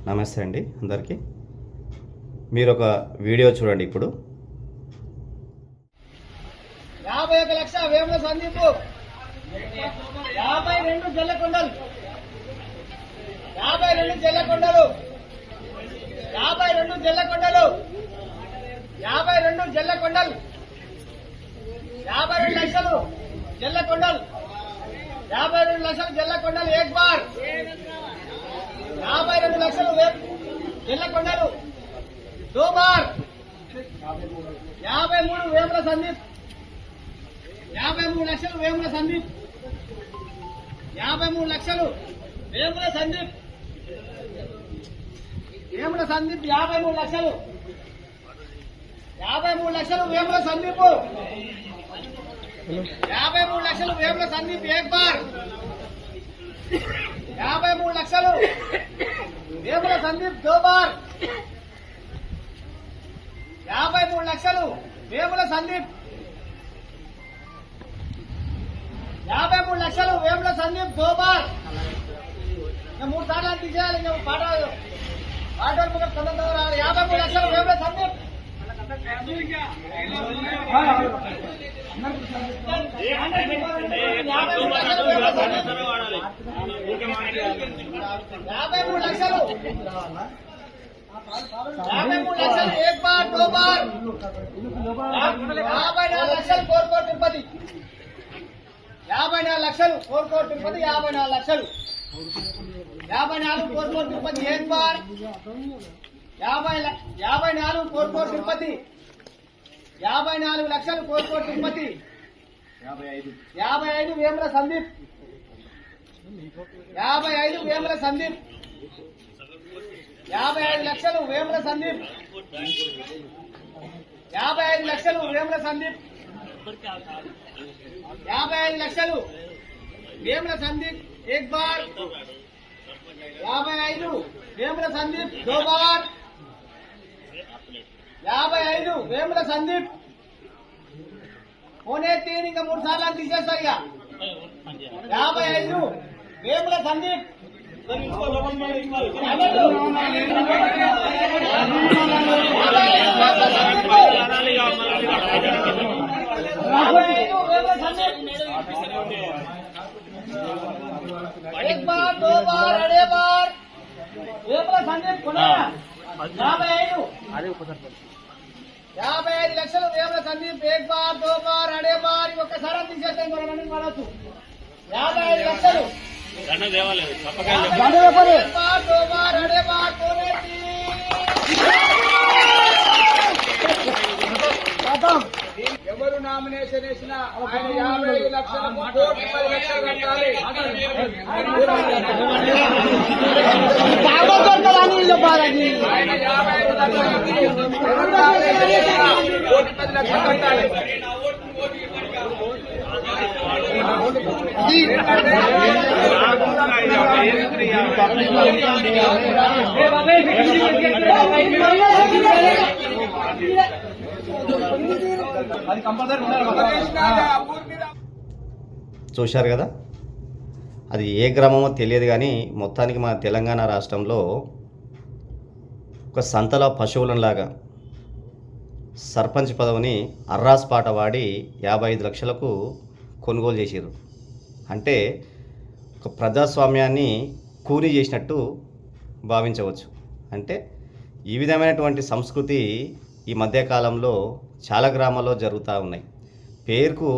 నమస్తే అండి అందరికీ. మీరు ఒక వీడియో చూడండి ఇప్పుడు. 51 లక్షల వేముల సందీపు 52 జల్లకొండలు 52 జల్లకొండలు 52 జల్లకొండలు 52 జల్లకొండలు 52 లక్షలు జల్లకొండలు 52 లక్షలు జల్లకొండలు ఏక్ బార్ 52 లక్షలు జల్లకొండలు దో బార్ 53 వేముల సందీప్ 53 లక్షలు వేముల సందీప్ 53 లక్షలు వేముల సందీప్ 53 లక్షలు 53 లక్షలు వేముల సందీప్ 53 లక్షలు వేముల సందీప్ ఏక్ బార్ 53 లక్షలు వేముల సందీప్ దో బార్ 53 లక్షలు వేముల సందీప్ 53 లక్షలు వేముల సందీప్ దో బార్. మూడు సార్లు తీసేయాలి. ఇంకా పాట పాటలు 53 లక్షలు వేముల సందీప్ 53 లక్షలు 53 లక్షలు ఏక్ బార్ దో బార్ 54 లక్షలు కోరుకోట తిరుపతి 54 లక్షలు కోరుకోట తిరుపతి 54 లక్షలు 54 కోరుకోట తిరుపతి ఏక్ బార్ 54 కోరుకోట తిరుపతి 54 లక్షలు కోరుకోట తిరుపతి 55 వేముల సందీప్ 55 వేముల సందీప్ 55 లక్షలు వేముల సందీప్ 55 లక్షలు వేముల సందీప్ 55 లక్షలు వేముల సందీప్ ఏక్ బార్ 55 వేముల సందీప్ దో బార్ 55 వేముల సందీప్ పోనే తీరు ఇంకా 3 సార్లు తీసేస్తారు. ఇక 55 వేముల సందీప్ 1 बार 2 बार अड़े बार वेमुల సందీప్ 55 లక్షలు వేముల సందీప్ ఏక్ బార్ 2 బార్ అడే బార్ ఒక్కసారి తీసేస్తే మనం మనసు 55 లక్షలు బార్ 2 బార్ అడే బార్ ఎవరు నామినేషన్ వేసినా ఆయన 55 లక్షలు 10 లక్షలు కట్టాలి. ఆయన 55 లక్షలు కట్టాలి. చూశారు కదా, అది ఏ గ్రామమో తెలియదు కానీ మొత్తానికి మన తెలంగాణ రాష్ట్రంలో ఒక సంతల పశువులలాగా సర్పంచ్ పదవిని అర్రాస్ పాట వాడి 55 లక్షలకు కొనుగోలు చేశారు. అంటే ఒక ప్రజాస్వామ్యాన్ని కూని చేసినట్టు భావించవచ్చు. అంటే ఈ విధమైనటువంటి సంస్కృతి ఈ మధ్యకాలంలో చాలా గ్రామాల్లో జరుగుతూ ఉన్నాయి. పేరుకు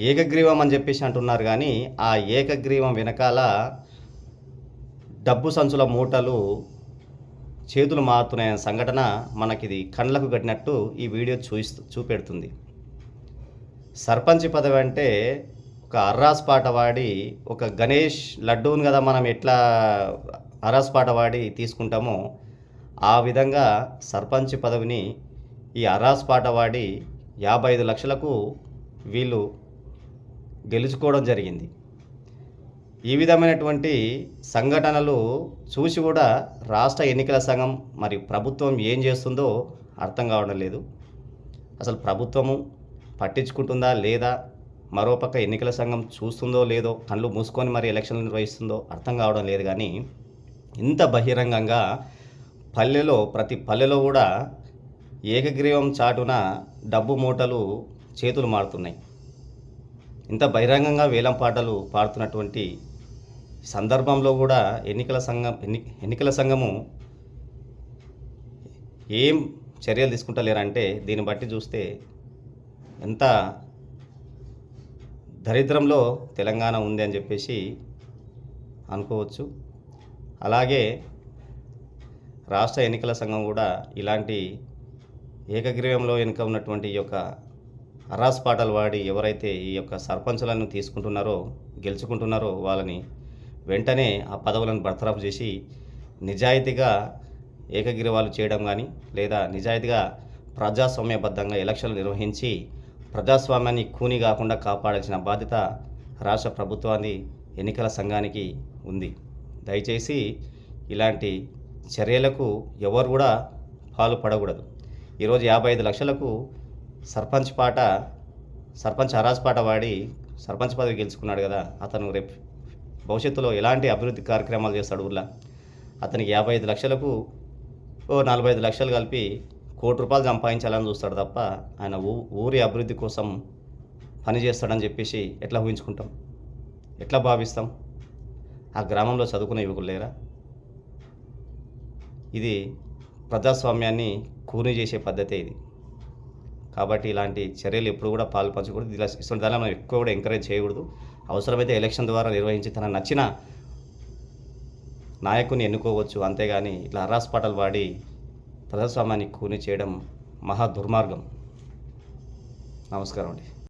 ఏకగ్రీవం అని చెప్పేసి అంటున్నారు కానీ ఆ ఏకగ్రీవం వెనకాల డబ్బు సంచుల మూటలు చేతులు మారుతున్నాయనే సంఘటన మనకిది కళ్ళకు కట్టినట్టు ఈ వీడియో చూపెడుతుంది. సర్పంచ్ పదవి అంటే ఒక అర్రాస్ పాట వాడి ఒక గణేష్ లడ్డూని కదా మనం ఎట్లా అర్రాస్ పాట వాడి తీసుకుంటామో ఆ విధంగా సర్పంచ్ పదవిని ఈ అర్రాస్ పాట వాడి 55 లక్షలకు వీళ్ళు గెలుచుకోవడం జరిగింది. ఈ విధమైనటువంటి సంఘటనలు చూసి కూడా రాష్ట్ర ఎన్నికల సంఘం మరియు ప్రభుత్వం ఏం చేస్తుందో అర్థం కావడం లేదు. అసలు ప్రభుత్వము పట్టించుకుంటుందా లేదా, మరోపక్క ఎన్నికల సంఘం చూస్తుందో లేదో, కళ్ళు మూసుకొని మరి ఎలక్షన్లు నిర్వహిస్తుందో అర్థం కావడం లేదు. కానీ ఇంత బహిరంగంగా ప్రతి పల్లెలో కూడా ఏకగ్రీవం చాటున డబ్బు మూటలు చేతులు మారుతున్నాయి. ఇంత బహిరంగంగా వేలం పాటలు పాడుతున్నటువంటి సందర్భంలో కూడా ఎన్నికల సంఘము ఏం చర్యలు తీసుకుంటలేరంటే దీన్ని బట్టి చూస్తే ఎంత దరిద్రంలో తెలంగాణ ఉంది అని చెప్పేసి అనుకోవచ్చు. అలాగే రాష్ట్ర ఎన్నికల సంఘం కూడా ఇలాంటి ఏకగ్రీవంలో వెనుక ఉన్నటువంటి ఈ యొక్క అరాస్ పాటలు వాడి ఎవరైతే ఈ యొక్క సర్పంచులను తీసుకుంటున్నారో గెలుచుకుంటున్నారో వాళ్ళని వెంటనే ఆ పదవులను బర్తరఫ్ చేసి నిజాయితీగా ఏకగ్రీవాలు చేయడం కానీ లేదా నిజాయితీగా ప్రజాస్వామ్యబద్ధంగా ఎలక్షన్లు నిర్వహించి ప్రజాస్వామ్యాన్ని కూని కాకుండా కాపాడాల్సిన బాధ్యత రాష్ట్ర ప్రభుత్వాన్ని ఎన్నికల సంఘానికి ఉంది. దయచేసి ఇలాంటి చర్యలకు ఎవరు కూడా పాల్పడకూడదు. ఈరోజు 55 లక్షలకు సర్పంచ్ హరాజ్ పాట వాడి సర్పంచ్ పదవి గెలుచుకున్నాడు కదా, అతను రేపు భవిష్యత్తులో ఎలాంటి అభివృద్ధి కార్యక్రమాలు చేస్తాడు ఊళ్ళో? అతనికి 55 లక్షలకు 45 లక్షలు కలిపి ₹1 కోటి సంపాదించాలని చూస్తాడు తప్ప ఆయన ఊరి అభివృద్ధి కోసం పని చేస్తాడని చెప్పేసి ఎట్లా ఊహించుకుంటాం, ఎట్లా భావిస్తాం? ఆ గ్రామంలో చదువుకునే యువకులు లేరా? ఇది ప్రజాస్వామ్యాన్ని కూని చేసే పద్ధతే ఇది. కాబట్టి ఇలాంటి చర్యలు ఎప్పుడు కూడా పాల్పంచకూడదు. ఇలా ఇటువంటి దాన్ని మనం ఎక్కువ కూడా ఎంకరేజ్ చేయకూడదు. అవసరమైతే ఎలక్షన్ ద్వారా నిర్వహించి తన నచ్చిన నాయకుని ఎన్నుకోవచ్చు, అంతేగాని ఇట్లా అరాస్ పాటలు వాడి ప్రజాస్వామ్యాన్ని కూని చేయడం మహా దుర్మార్గం. నమస్కారం అండి.